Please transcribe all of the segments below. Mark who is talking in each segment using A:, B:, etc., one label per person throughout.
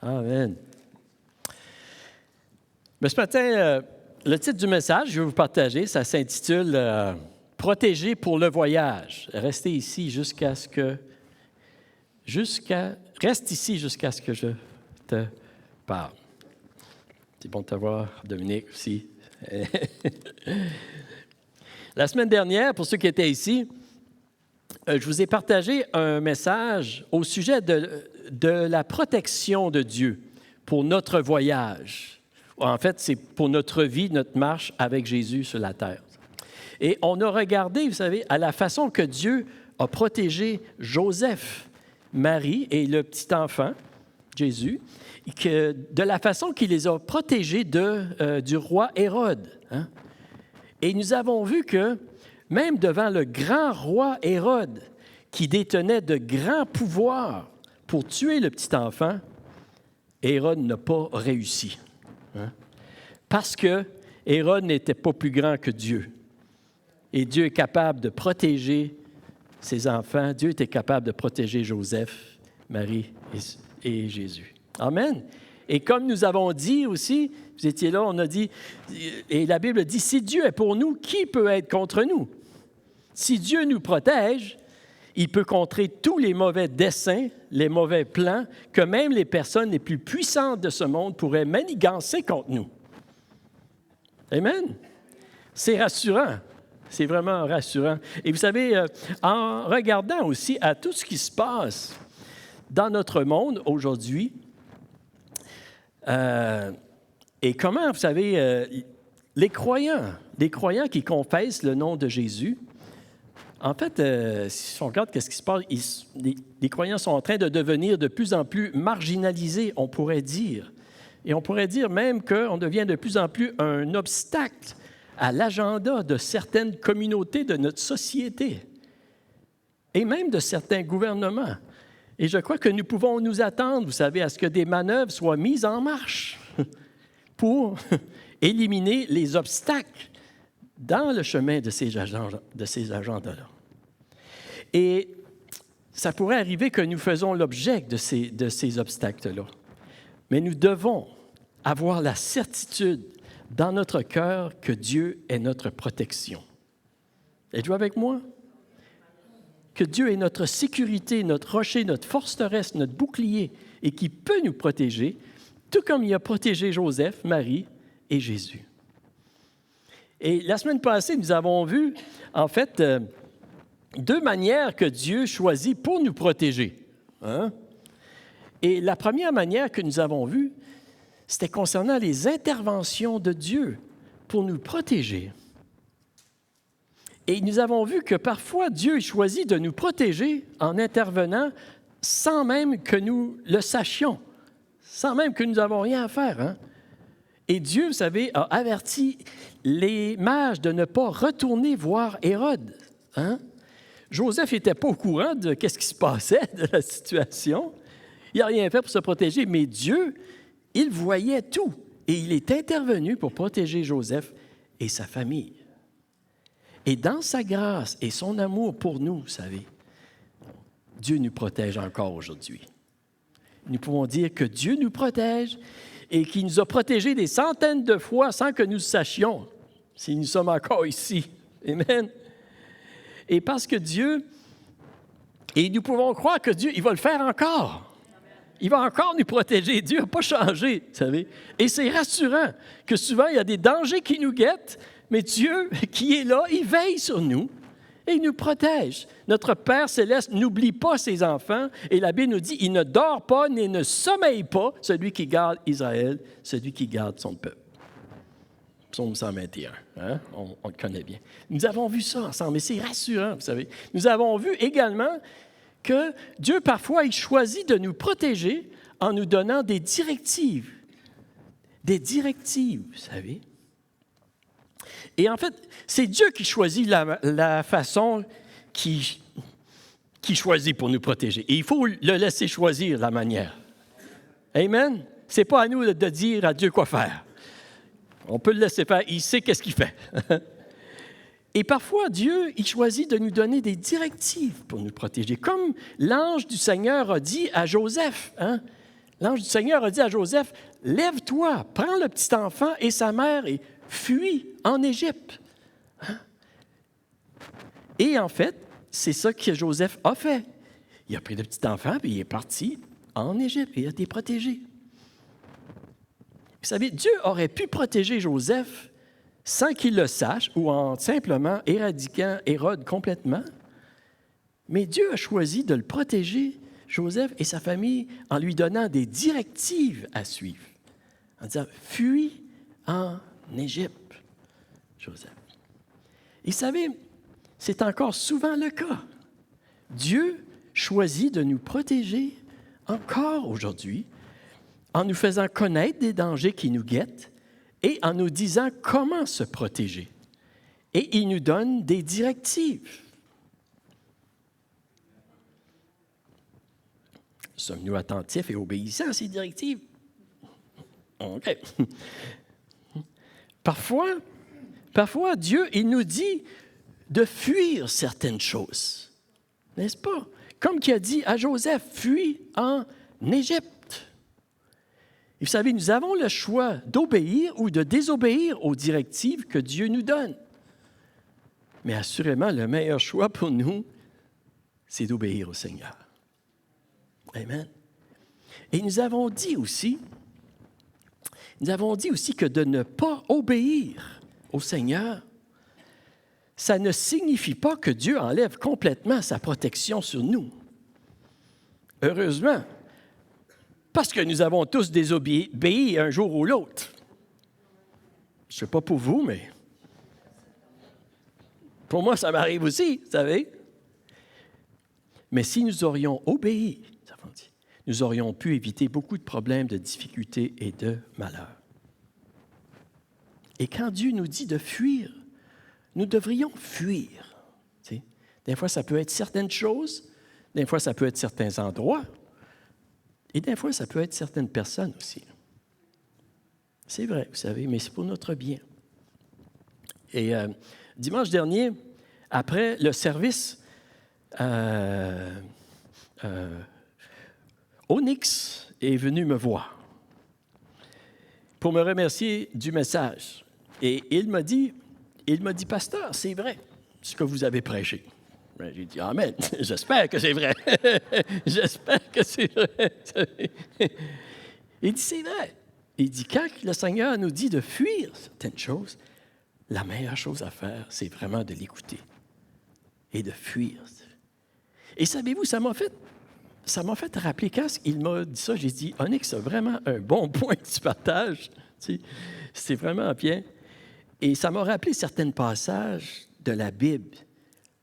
A: Amen. Mais ce matin, le titre du message, je vais vous partager, ça s'intitule « Protéger pour le voyage ». Restez ici jusqu'à ce que... Reste ici jusqu'à ce que je te parle. C'est bon de te voir, Dominique, aussi. La semaine dernière, pour ceux qui étaient ici, je vous ai partagé un message au sujet de la protection de Dieu pour notre voyage. En fait, c'est pour notre vie, notre marche avec Jésus sur la terre. Et on a regardé, vous savez, à la façon que Dieu a protégé Joseph, Marie et le petit enfant, Jésus, de la façon qu'il les a protégés du roi Hérode. Hein? Et nous avons vu que même devant le grand roi Hérode, qui détenait de grands pouvoirs pour tuer le petit enfant, Hérode n'a pas réussi. Hein? Parce que Hérode n'était pas plus grand que Dieu. Et Dieu est capable de protéger ses enfants. Dieu était capable de protéger Joseph, Marie et Jésus. Amen. Et comme nous avons dit aussi, vous étiez là, on a dit, et la Bible dit, si Dieu est pour nous, qui peut être contre nous? Si Dieu nous protège, il peut contrer tous les mauvais desseins, les mauvais plans, que même les personnes les plus puissantes de ce monde pourraient manigancer contre nous. Amen. C'est rassurant. C'est vraiment rassurant. Et vous savez, en regardant aussi à tout ce qui se passe dans notre monde aujourd'hui, et comment, vous savez, les croyants qui confessent le nom de Jésus, en fait, si on regarde ce qui se passe, les croyants sont en train de devenir de plus en plus marginalisés, on pourrait dire. Et on pourrait dire même qu'on devient de plus en plus un obstacle à l'agenda de certaines communautés de notre société et même de certains gouvernements. Et je crois que nous pouvons nous attendre, vous savez, à ce que des manœuvres soient mises en marche pour éliminer les obstacles dans le chemin de ces agendas-là. Et ça pourrait arriver que nous faisons l'objet de ces obstacles-là. Mais nous devons avoir la certitude dans notre cœur que Dieu est notre protection. Êtes-vous avec moi? Que Dieu est notre sécurité, notre rocher, notre forteresse, notre bouclier, et qui peut nous protéger, tout comme il a protégé Joseph, Marie et Jésus. Et la semaine passée, nous avons vu, en fait, deux manières que Dieu choisit pour nous protéger. Hein? Et la première manière que nous avons vue, c'était concernant les interventions de Dieu pour nous protéger. Et nous avons vu que parfois, Dieu choisit de nous protéger en intervenant sans même que nous le sachions, sans même que nous n'avons rien à faire. Hein? Et Dieu, vous savez, a averti les mages de ne pas retourner voir Hérode. Hein? Joseph n'était pas au courant de ce qui se passait, de la situation. Il n'a rien fait pour se protéger, mais Dieu, il voyait tout. Et il est intervenu pour protéger Joseph et sa famille. Et dans sa grâce et son amour pour nous, vous savez, Dieu nous protège encore aujourd'hui. Nous pouvons dire que Dieu nous protège et qu'il nous a protégés des centaines de fois sans que nous sachions si nous sommes encore ici. Amen. Et parce que Dieu, et nous pouvons croire que Dieu, il va le faire encore. Il va encore nous protéger. Dieu n'a pas changé, vous savez. Et c'est rassurant que souvent, il y a des dangers qui nous guettent, mais Dieu, qui est là, il veille sur nous et il nous protège. Notre Père céleste n'oublie pas ses enfants et la Bible nous dit, il ne dort pas ni ne sommeille pas, celui qui garde Israël, celui qui garde son peuple. Psaume 121, hein? On le connaît bien. Nous avons vu ça ensemble, mais c'est rassurant, vous savez. Nous avons vu également que Dieu, parfois, il choisit de nous protéger en nous donnant des directives. Des directives, vous savez. Et en fait, c'est Dieu qui choisit la façon qui choisit pour nous protéger. Et il faut le laisser choisir la manière. Amen? Ce n'est pas à nous de dire à Dieu quoi faire. On peut le laisser faire. Il sait qu'est-ce qu'il fait. Et parfois, Dieu, il choisit de nous donner des directives pour nous protéger. Comme l'ange du Seigneur a dit à Joseph, hein? L'ange du Seigneur a dit à Joseph, « Lève-toi, prends le petit enfant et sa mère et fuis en Égypte. » Et en fait, c'est ça que Joseph a fait. Il a pris le petit enfant et il est parti en Égypte et il a été protégé. Vous savez, Dieu aurait pu protéger Joseph sans qu'il le sache ou en simplement éradiquant Hérode complètement. Mais Dieu a choisi de le protéger, Joseph et sa famille, en lui donnant des directives à suivre. En disant, fuis en Égypte, Joseph. Et vous savez, c'est encore souvent le cas. Dieu choisit de nous protéger encore aujourd'hui en nous faisant connaître des dangers qui nous guettent et en nous disant comment se protéger. Et il nous donne des directives. Sommes-nous attentifs et obéissants à ces directives? OK. Parfois, Dieu, il nous dit de fuir certaines choses, n'est-ce pas? Comme qu'il a dit à Joseph, fuis en Égypte. Et vous savez, nous avons le choix d'obéir ou de désobéir aux directives que Dieu nous donne. Mais assurément, le meilleur choix pour nous, c'est d'obéir au Seigneur. Amen. Et nous avons dit aussi que de ne pas obéir au Seigneur, ça ne signifie pas que Dieu enlève complètement sa protection sur nous. Heureusement, parce que nous avons tous désobéi un jour ou l'autre. Je ne sais pas pour vous, mais pour moi, ça m'arrive aussi, vous savez. Mais si nous aurions obéi, nous aurions pu éviter beaucoup de problèmes, de difficultés et de malheurs. Et quand Dieu nous dit de fuir, nous devrions fuir. T'sais. Des fois, ça peut être certaines choses, des fois, ça peut être certains endroits, et des fois, ça peut être certaines personnes aussi. C'est vrai, vous savez, mais c'est pour notre bien. Et dimanche dernier, après le service, Onyx est venu me voir pour me remercier du message. Et il m'a dit, Pasteur, c'est vrai ce que vous avez prêché. Ben, j'ai dit, Amen, j'espère que c'est vrai. J'espère que c'est vrai. Il dit, c'est vrai. Il dit, quand le Seigneur nous dit de fuir certaines choses, la meilleure chose à faire, c'est vraiment de l'écouter et de fuir. Et savez-vous, ça m'a fait rappeler, quand il m'a dit ça, j'ai dit, Onyx, c'est vraiment un bon point que tu partages. Tu sais, c'est vraiment bien. Et ça m'a rappelé certains passages de la Bible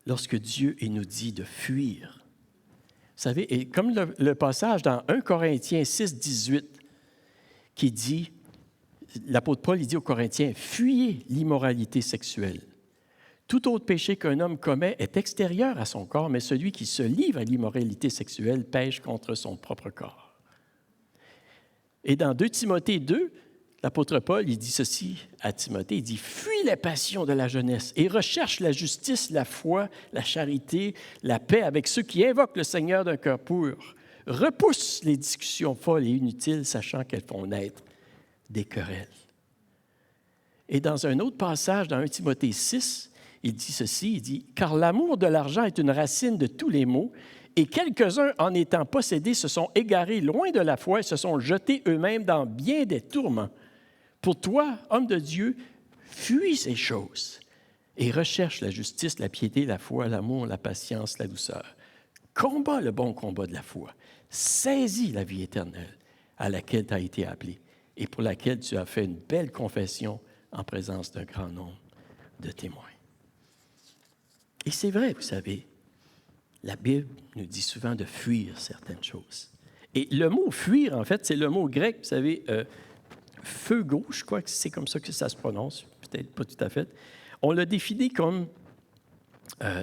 A: lorsque Dieu nous dit de fuir. Vous savez, et comme le passage dans 1 Corinthiens 6, 18, qui dit, l'apôtre Paul, il dit aux Corinthiens, « Fuyez l'immoralité sexuelle. Tout autre péché qu'un homme commet est extérieur à son corps, mais celui qui se livre à l'immoralité sexuelle pêche contre son propre corps. » Et dans 2 Timothée 2, l'apôtre Paul, il dit ceci à Timothée, il dit « Fuis les passions de la jeunesse et recherche la justice, la foi, la charité, la paix avec ceux qui invoquent le Seigneur d'un cœur pur. Repousse les discussions folles et inutiles, sachant qu'elles font naître des querelles. » Et dans un autre passage, dans 1 Timothée 6, il dit ceci, il dit « Car l'amour de l'argent est une racine de tous les maux, et quelques-uns, en étant possédés, se sont égarés loin de la foi et se sont jetés eux-mêmes dans bien des tourments. Pour toi, homme de Dieu, fuis ces choses et recherche la justice, la piété, la foi, l'amour, la patience, la douceur. Combat le bon combat de la foi. Saisis la vie éternelle à laquelle tu as été appelé et pour laquelle tu as fait une belle confession en présence d'un grand nombre de témoins. » Et c'est vrai, vous savez, la Bible nous dit souvent de fuir certaines choses. Et le mot « fuir », en fait, c'est le mot grec, vous savez, phugo, je crois que c'est comme ça que ça se prononce, peut-être pas tout à fait. On l'a défini comme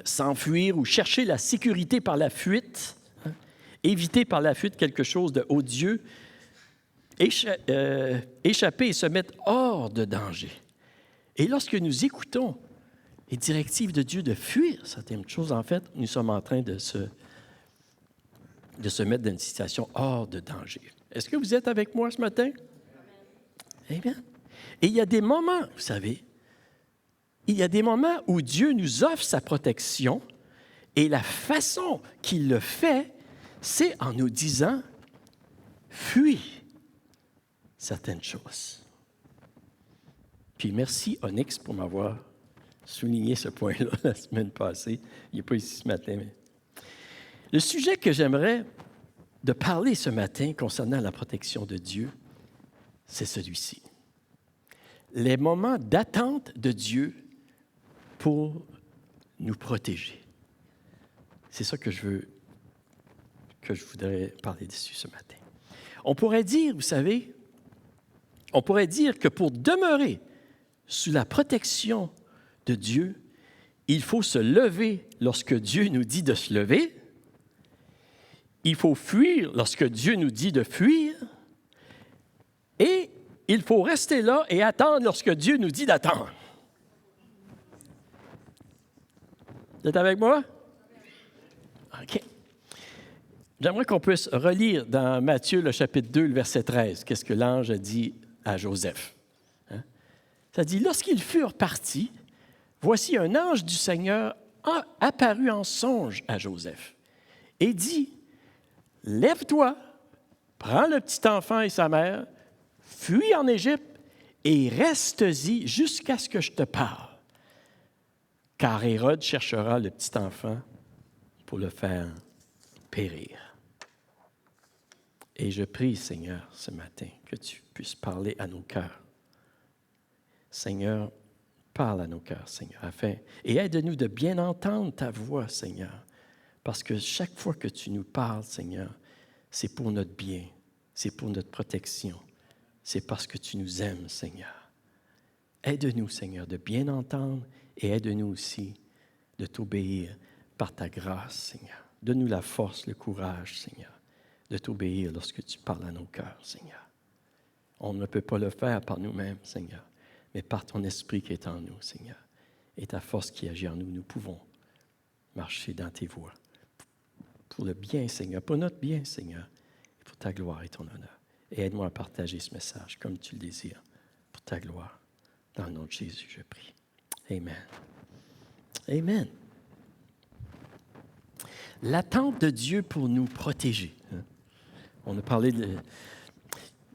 A: s'enfuir ou chercher la sécurité par la fuite, hein, éviter par la fuite quelque chose de odieux, échapper et se mettre hors de danger. Et lorsque nous écoutons les directives de Dieu de fuir certaines choses, en fait, nous sommes en train de se mettre dans une situation hors de danger. Est-ce que vous êtes avec moi ce matin? Amen. Et il y a des moments, vous savez, il y a des moments où Dieu nous offre sa protection et la façon qu'il le fait, c'est en nous disant « fuis certaines choses ». Puis merci Onyx pour m'avoir souligné ce point-là la semaine passée. Il n'est pas ici ce matin. Mais... Le sujet que j'aimerais de parler ce matin concernant la protection de Dieu, c'est celui-ci. Les moments d'attente de Dieu pour nous protéger. C'est ça que je voudrais parler dessus ce matin. On pourrait dire, vous savez, on pourrait dire que pour demeurer sous la protection de Dieu, il faut se lever lorsque Dieu nous dit de se lever, il faut fuir lorsque Dieu nous dit de fuir, et il faut rester là et attendre lorsque Dieu nous dit d'attendre. Vous êtes avec moi? OK. J'aimerais qu'on puisse relire dans Matthieu, le chapitre 2, le verset 13, qu'est-ce que l'ange a dit à Joseph. Hein? Ça dit, « Lorsqu'ils furent partis, voici un ange du Seigneur apparut en songe à Joseph et dit, « Lève-toi, prends le petit enfant et sa mère, fuis en Égypte et reste-y jusqu'à ce que je te parle. Car Hérode cherchera le petit enfant pour le faire périr. » Et je prie, Seigneur, ce matin, que tu puisses parler à nos cœurs. Seigneur, parle à nos cœurs, Seigneur, et aide-nous de bien entendre ta voix, Seigneur, parce que chaque fois que tu nous parles, Seigneur, c'est pour notre bien, c'est pour notre protection, c'est parce que tu nous aimes, Seigneur. Aide-nous, Seigneur, de bien entendre et aide-nous aussi de t'obéir par ta grâce, Seigneur. Donne-nous la force, le courage, Seigneur, de t'obéir lorsque tu parles à nos cœurs, Seigneur. On ne peut pas le faire par nous-mêmes, Seigneur, mais par ton esprit qui est en nous, Seigneur, et ta force qui agit en nous, nous pouvons marcher dans tes voies. Pour le bien, Seigneur, pour notre bien, Seigneur, et pour ta gloire et ton honneur. Et aide-moi à partager ce message comme tu le désires, pour ta gloire. Dans le nom de Jésus, je prie. Amen. Amen. L'attente de Dieu pour nous protéger. On a parlé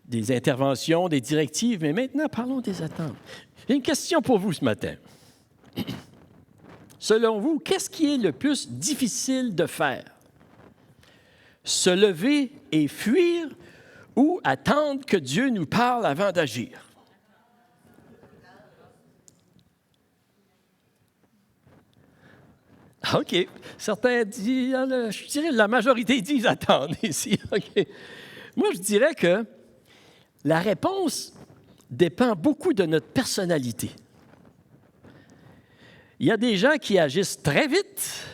A: des interventions, des directives, mais maintenant, parlons des attentes. J'ai une question pour vous ce matin. Selon vous, qu'est-ce qui est le plus difficile de faire? Se lever et fuir ou attendre que Dieu nous parle avant d'agir? OK. Certains disent, je dirais la majorité disent attendre ici. OK. Moi, je dirais que la réponse dépend beaucoup de notre personnalité. Il y a des gens qui agissent très vite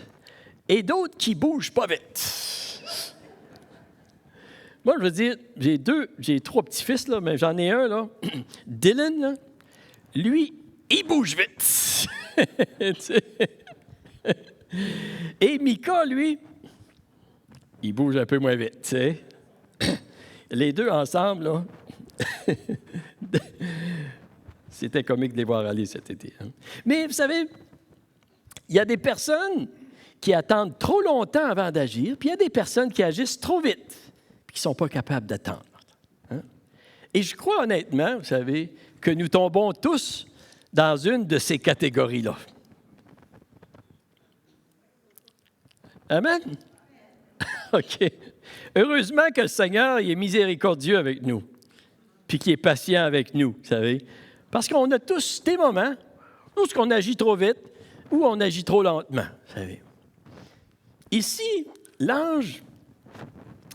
A: et d'autres qui ne bougent pas vite. Moi, je veux dire, j'ai 3 petits-fils, là, mais j'en ai un, là. Dylan, là, lui, il bouge vite. Et Mika, lui, il bouge un peu moins vite, tu sais. Les deux ensemble, là, c'était comique de les voir aller cet été. Hein? Mais vous savez, il y a des personnes qui attendent trop longtemps avant d'agir, puis il y a des personnes qui agissent trop vite, puis qui ne sont pas capables d'attendre. Hein? Et je crois honnêtement, vous savez, que nous tombons tous dans une de ces catégories-là. Amen? OK. Heureusement que le Seigneur il est miséricordieux avec nous, puis qu'il est patient avec nous, vous savez. Parce qu'on a tous des moments où on agit trop vite ou on agit trop lentement, vous savez. Ici, l'ange,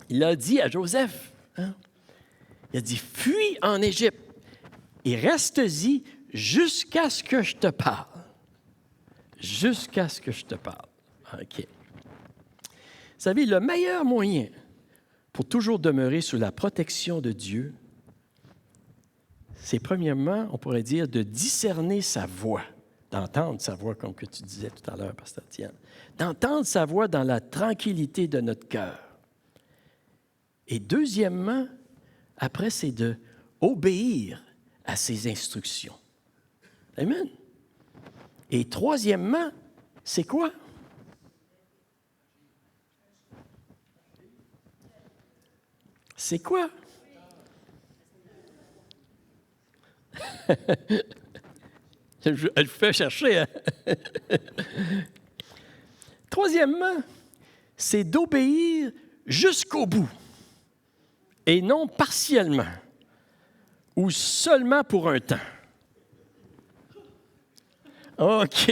A: il a dit à Joseph, hein, il a dit, « Fuis en Égypte et reste-y jusqu'à ce que je te parle. » Jusqu'à ce que je te parle. OK. Vous savez, le meilleur moyen pour toujours demeurer sous la protection de Dieu, c'est premièrement, on pourrait dire, de discerner sa voix, d'entendre sa voix, comme que tu disais tout à l'heure, Pasteur Tienne, d'entendre sa voix dans la tranquillité de notre cœur. Et deuxièmement, après, c'est d'obéir à ses instructions. Amen. Et troisièmement, c'est quoi? C'est quoi? Elle vous fait chercher. Hein? Troisièmement, c'est d'obéir jusqu'au bout et non partiellement ou seulement pour un temps. OK.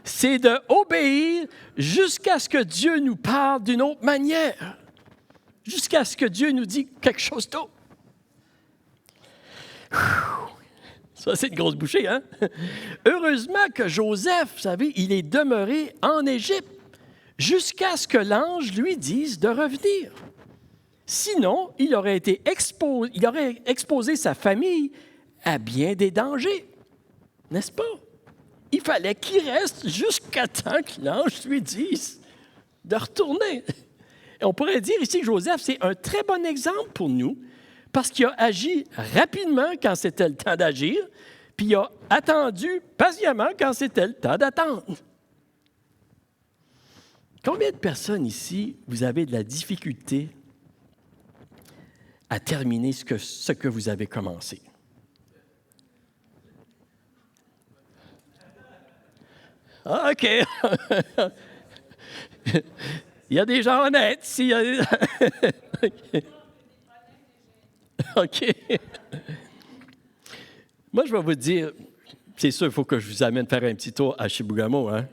A: C'est d'obéir jusqu'à ce que Dieu nous parle d'une autre manière, jusqu'à ce que Dieu nous dise quelque chose d'autre. Ça, c'est une grosse bouchée, hein? Heureusement que Joseph, vous savez, il est demeuré en Égypte jusqu'à ce que l'ange lui dise de revenir. Sinon, il aurait exposé sa famille à bien des dangers, n'est-ce pas? Il fallait qu'il reste jusqu'à temps que l'ange lui dise de retourner. Et on pourrait dire ici que Joseph, c'est un très bon exemple pour nous, parce qu'il a agi rapidement quand c'était le temps d'agir, puis il a attendu patiemment quand c'était le temps d'attendre. Combien de personnes ici, vous avez de la difficulté à terminer ce que vous avez commencé? Ah, OK. Il y a des gens honnêtes ici. OK. Moi, je vais vous dire, c'est sûr, il faut que je vous amène faire un petit tour à Chibougamau. Hein?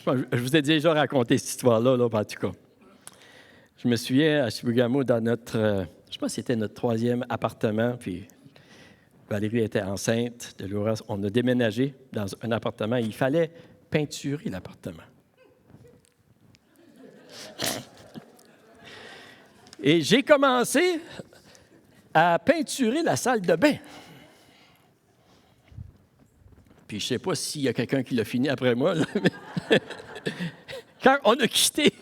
A: Je vous ai déjà raconté cette histoire-là, en tout cas. Je me souviens à Chibougamau, dans notre, je pense que c'était notre 3e appartement, puis Valérie était enceinte de Laura. On a déménagé dans un appartement et il fallait peinturer l'appartement. Et j'ai commencé à peinturer la salle de bain. Puis je ne sais pas s'il y a quelqu'un qui l'a fini après moi, là, mais quand on a quitté,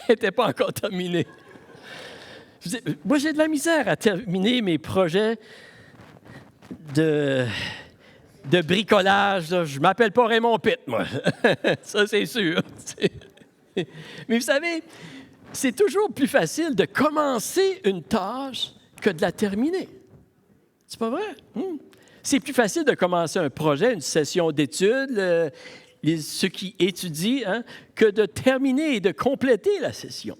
A: elle n'était pas encore terminée. Moi, j'ai de la misère à terminer mes projets de bricolage. Là. Je ne m'appelle pas Raymond Pitt, moi. Ça, c'est sûr. Mais vous savez, c'est toujours plus facile de commencer une tâche que de la terminer. C'est pas vrai? C'est plus facile de commencer un projet, une session d'études, ceux qui étudient, hein, que de terminer et de compléter la session.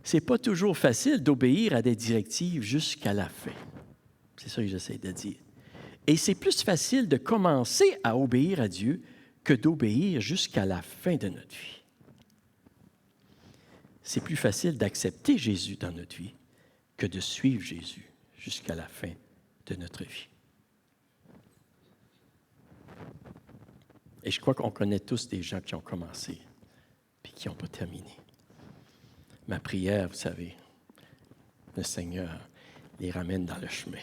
A: C'est pas toujours facile d'obéir à des directives jusqu'à la fin. C'est ça que j'essaie de dire. Et c'est plus facile de commencer à obéir à Dieu que d'obéir jusqu'à la fin de notre vie. C'est plus facile d'accepter Jésus dans notre vie que de suivre Jésus jusqu'à la fin de notre vie. Et je crois qu'on connaît tous des gens qui ont commencé puis qui n'ont pas terminé. Ma prière, vous savez, le Seigneur les ramène dans le chemin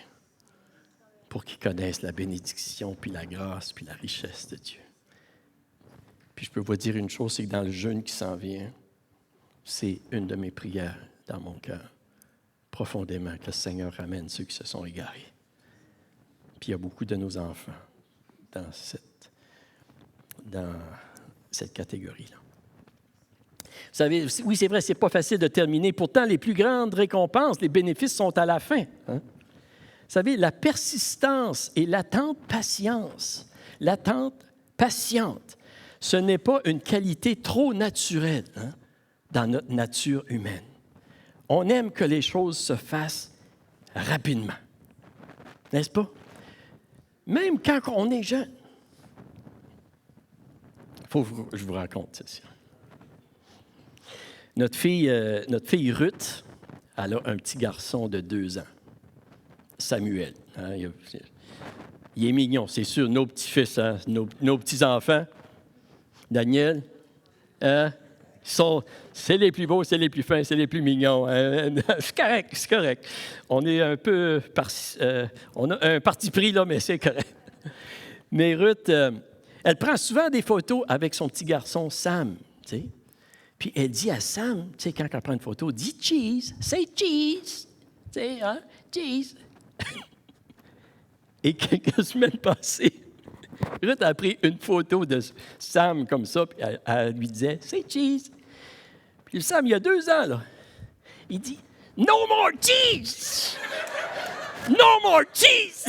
A: pour qu'ils connaissent la bénédiction, puis la grâce, puis la richesse de Dieu. Puis je peux vous dire une chose, c'est que dans le jeûne qui s'en vient, c'est une de mes prières dans mon cœur, profondément, que le Seigneur ramène ceux qui se sont égarés. Puis il y a beaucoup de nos enfants dans cette catégorie-là. Vous savez, oui, c'est vrai, c'est pas facile de terminer. Pourtant, les plus grandes récompenses, les bénéfices sont à la fin. Hein? Vous savez, la persistance et l'attente patiente, ce n'est pas une qualité trop naturelle dans notre nature humaine. On aime que les choses se fassent rapidement. N'est-ce pas? Même quand on est jeune. Il faut que je vous raconte ceci. Notre fille Ruth, elle a un petit garçon de 2 ans, Samuel. Hein, il est mignon, c'est sûr, nos petits-fils, hein, nos petits-enfants. Daniel, hein, c'est les plus beaux, c'est les plus fins, c'est les plus mignons. Hein. C'est correct. On est un peu... on a un parti pris, là, mais c'est correct. Mais Ruth, elle prend souvent des photos avec son petit garçon Sam, tu sais. Puis elle dit à Sam, tu sais, quand elle prend une photo, dis cheese, say cheese. Tu sais, hein, cheese. Et quelques semaines passées, Ruth a pris une photo de Sam comme ça, puis elle lui disait, say cheese. Puis Sam, il y a 2 ans, là, il dit, no more cheese! No more cheese!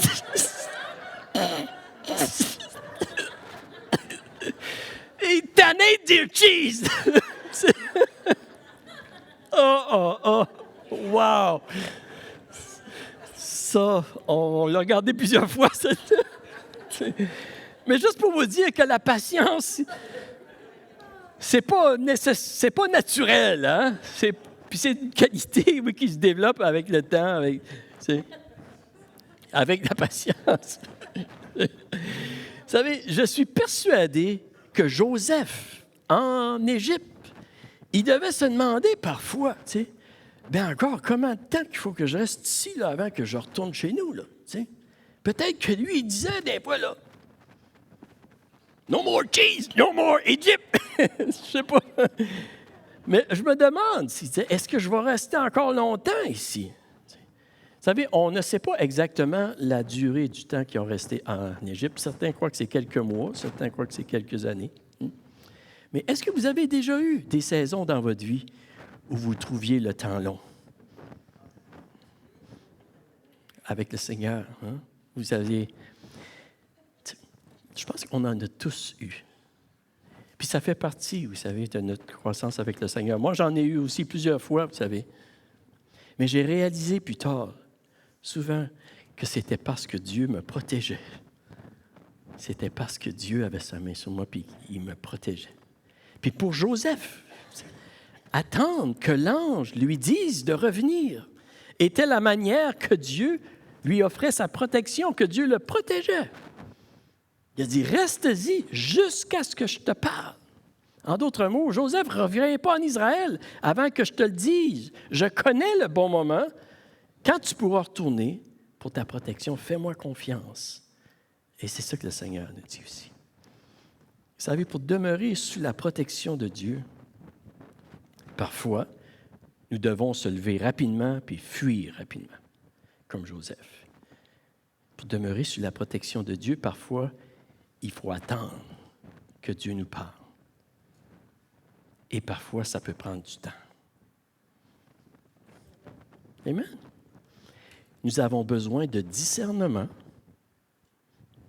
A: Il est tanné de dire cheese! Oh! Wow! Ça, on l'a regardé plusieurs fois. Mais juste pour vous dire que la patience, c'est pas naturel, hein? Puis c'est une qualité qui se développe avec le temps, avec la patience. Vous savez, je suis persuadé que Joseph, en Égypte, il devait se demander parfois, tu sais, bien encore, combien de temps qu'il faut que je reste ici là, avant que je retourne chez nous, là, tu sais? Peut-être que lui, il disait des fois, là, no more cheese, no more Egypt. Je sais pas. Mais je me demande, est-ce que je vais rester encore longtemps ici? Vous savez, on ne sait pas exactement la durée du temps qu'ils ont resté en Égypte. Certains croient que c'est quelques mois, certains croient que c'est quelques années. Mais est-ce que vous avez déjà eu des saisons dans votre vie où vous trouviez le temps long? Avec le Seigneur, hein? Vous aviez... Je pense qu'on en a tous eu. Puis ça fait partie, vous savez, de notre croissance avec le Seigneur. Moi, j'en ai eu aussi plusieurs fois, vous savez. Mais j'ai réalisé plus tard, souvent, que c'était parce que Dieu me protégeait. C'était parce que Dieu avait sa main sur moi, puis il me protégeait. Puis pour Joseph, attendre que l'ange lui dise de revenir était la manière que Dieu lui offrait sa protection, que Dieu le protégeait. Il a dit, reste-y jusqu'à ce que je te parle. En d'autres mots, Joseph, ne reviens pas en Israël avant que je te le dise. Je connais le bon moment. Quand tu pourras retourner pour ta protection, fais-moi confiance. Et c'est ça que le Seigneur nous dit aussi. Vous savez, pour demeurer sous la protection de Dieu, parfois, nous devons se lever rapidement puis fuir rapidement, comme Joseph. Pour demeurer sous la protection de Dieu, parfois, il faut attendre que Dieu nous parle. Et parfois, ça peut prendre du temps. Amen. Nous avons besoin de discernement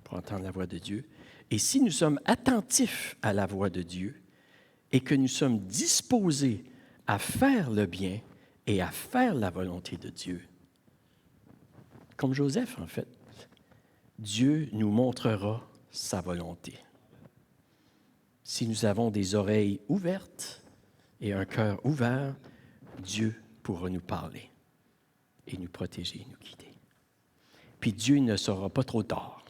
A: pour entendre la voix de Dieu. Et si nous sommes attentifs à la voix de Dieu et que nous sommes disposés à faire le bien et à faire la volonté de Dieu, comme Joseph, en fait, Dieu nous montrera sa volonté. Si nous avons des oreilles ouvertes et un cœur ouvert, Dieu pourra nous parler et nous protéger, nous guider. Puis Dieu ne sera pas trop tard.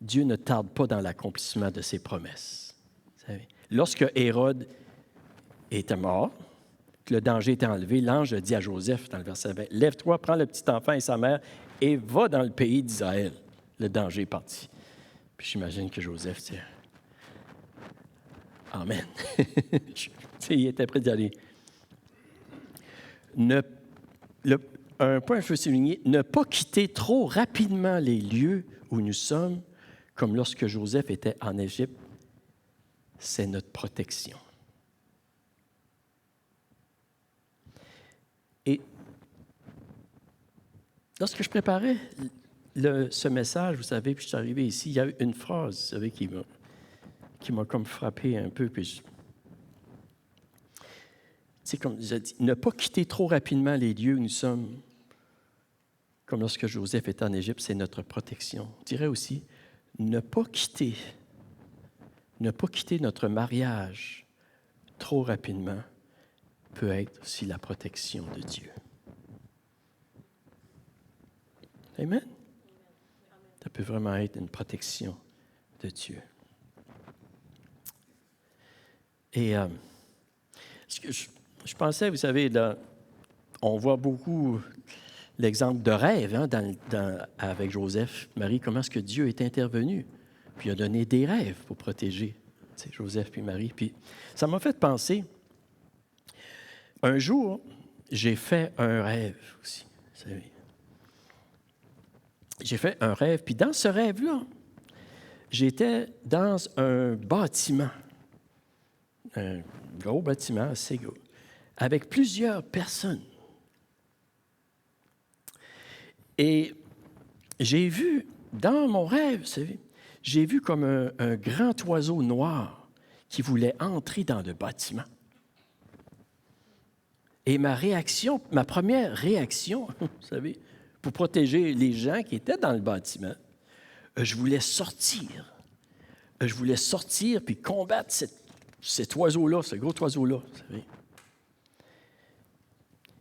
A: Dieu ne tarde pas dans l'accomplissement de ses promesses. Vous savez, lorsque Hérode était mort, que le danger était enlevé, l'ange dit à Joseph dans le verset 20, « Lève-toi, prends le petit enfant et sa mère et va dans le pays d'Israël. » Le danger est parti. Puis j'imagine que Joseph, c'est « Amen. » Il était prêt d'y aller. Un point que je veux souligner, ne pas quitter trop rapidement les lieux où nous sommes, comme lorsque Joseph était en Égypte, c'est notre protection. Et lorsque je préparais ce message, vous savez, puis je suis arrivé ici, il y a eu une phrase, vous savez, qui m'a comme frappé un peu, puis c'est comme je dis, ne pas quitter trop rapidement les lieux où nous sommes, comme lorsque Joseph était en Égypte, c'est notre protection. Je dirais aussi, ne pas quitter notre mariage trop rapidement peut être aussi la protection de Dieu. Amen? Ça peut vraiment être une protection de Dieu. Et je pensais, vous savez, là, on voit beaucoup l'exemple de rêve hein, avec Joseph, Marie, comment est-ce que Dieu est intervenu, puis il a donné des rêves pour protéger c'est Joseph puis Marie. Puis ça m'a fait penser, un jour, j'ai fait un rêve aussi, vous savez. J'ai fait un rêve, puis dans ce rêve-là, j'étais dans un bâtiment, un gros bâtiment assez gros, avec plusieurs personnes. Et j'ai vu, dans mon rêve, vous savez, j'ai vu comme un grand oiseau noir qui voulait entrer dans le bâtiment. Et ma première réaction, vous savez, pour protéger les gens qui étaient dans le bâtiment, je voulais sortir. Je voulais sortir puis combattre cet oiseau-là, ce gros oiseau-là, vous savez.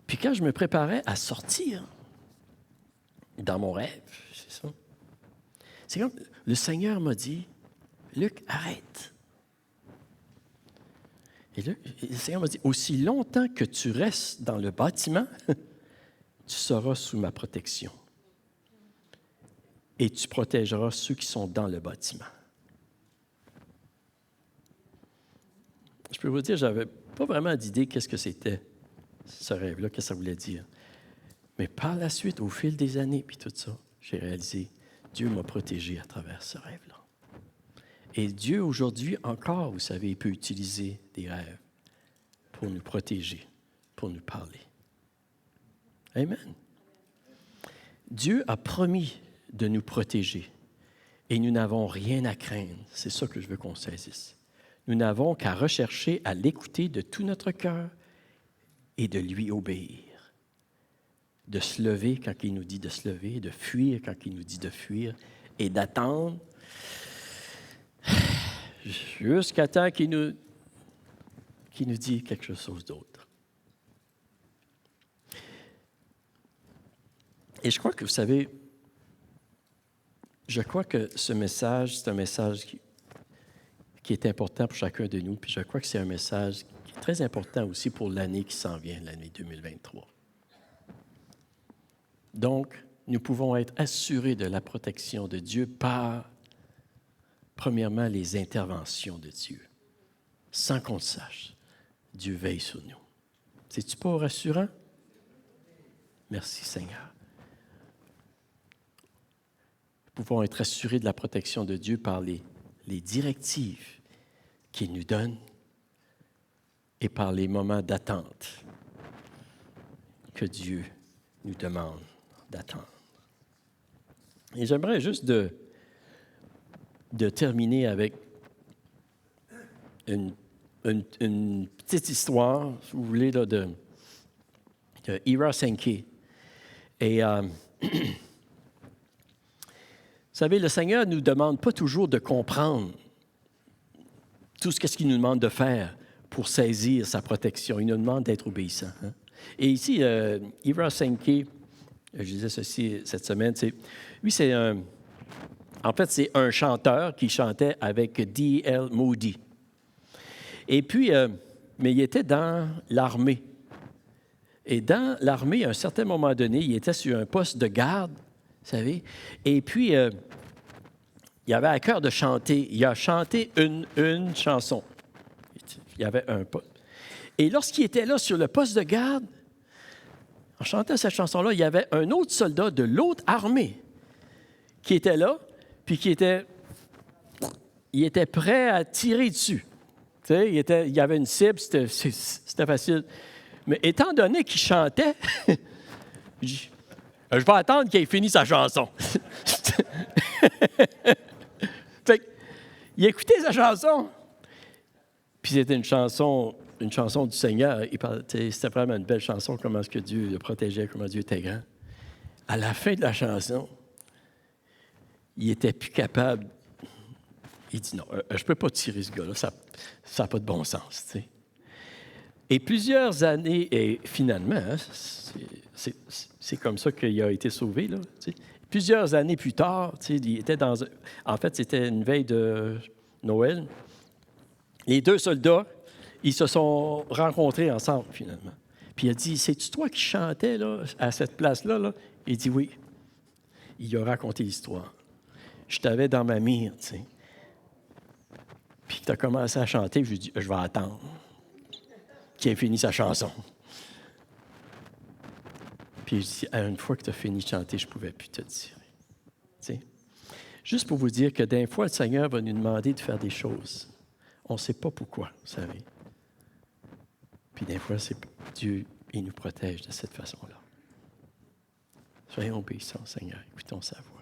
A: Puis quand je me préparais à sortir, dans mon rêve, c'est ça, c'est comme le Seigneur m'a dit, « Luc, arrête. » Et là, le Seigneur m'a dit, « Aussi longtemps que tu restes dans le bâtiment, tu seras sous ma protection. Et tu protégeras ceux qui sont dans le bâtiment. » Je peux vous dire, je n'avais pas vraiment d'idée qu'est-ce que c'était, ce rêve-là, qu'est-ce que ça voulait dire. Mais par la suite, au fil des années, puis tout ça, j'ai réalisé, Dieu m'a protégé à travers ce rêve-là. Et Dieu, aujourd'hui, encore, vous savez, il peut utiliser des rêves pour nous protéger, pour nous parler. Amen. Dieu a promis de nous protéger et nous n'avons rien à craindre. C'est ça que je veux qu'on saisisse. Nous n'avons qu'à rechercher à l'écouter de tout notre cœur et de lui obéir. De se lever quand il nous dit de se lever, de fuir quand il nous dit de fuir et d'attendre jusqu'à temps qu'il nous dit quelque chose d'autre. Et je crois que, vous savez, je crois que ce message, c'est un message qui est important pour chacun de nous, puis je crois que c'est un message qui est très important aussi pour l'année qui s'en vient, l'année 2023. Donc, nous pouvons être assurés de la protection de Dieu par, premièrement, les interventions de Dieu. Sans qu'on le sache, Dieu veille sur nous. C'est-tu pas rassurant? Merci, Seigneur. Nous pouvons être assurés de la protection de Dieu par les directives qu'il nous donne et par les moments d'attente que Dieu nous demande d'attendre. Et j'aimerais juste de terminer avec une petite histoire, si vous voulez, là, de Ira Sankey. Et vous savez, le Seigneur ne nous demande pas toujours de comprendre tout ce qu'il nous demande de faire pour saisir sa protection. Il nous demande d'être obéissant. Hein? Et ici, Ira Sankey, je disais ceci cette semaine, c'est un chanteur qui chantait avec D.L. Moody. Et puis, mais il était dans l'armée. Et dans l'armée, à un certain moment donné, il était sur un poste de garde, vous savez. Et puis, il avait à cœur de chanter. Il a chanté une chanson. Il y avait un poste. Et lorsqu'il était là sur le poste de garde, en chantant cette chanson-là, il y avait un autre soldat de l'autre armée qui était là, puis il était prêt à tirer dessus. Tu sais, il y avait une cible, c'était facile. Mais étant donné qu'il chantait, je vais attendre qu'il ait fini sa chanson. Il écoutait sa chanson. Puis c'était une chanson du Seigneur. C'était vraiment une belle chanson, comment est-ce que Dieu le protégeait, comment Dieu était grand. À la fin de la chanson, il n'était plus capable. Il dit, non, je ne peux pas tirer ce gars-là, ça n'a pas de bon sens. Tu sais. Et plusieurs années, et finalement, hein, c'est comme ça qu'il a été sauvé, là, tu sais. Plusieurs années plus tard, tu sais, il était en fait, c'était une veille de Noël. Les deux soldats, ils se sont rencontrés ensemble, finalement. Puis il a dit, c'est-tu toi qui chantais là, à cette place-là? Là? Il dit, oui. Il a raconté l'histoire. Je t'avais dans ma mire, tu sais. Puis tu as commencé à chanter, je lui dis, je vais attendre qu'il ait fini sa chanson. Puis je dis, une fois que tu as fini de chanter, je ne pouvais plus te dire. Tu sais? Juste pour vous dire que des fois, le Seigneur va nous demander de faire des choses. On ne sait pas pourquoi, vous savez. Puis des fois, c'est Dieu, il nous protège de cette façon-là. Soyons obéissants, Seigneur. Écoutons sa voix.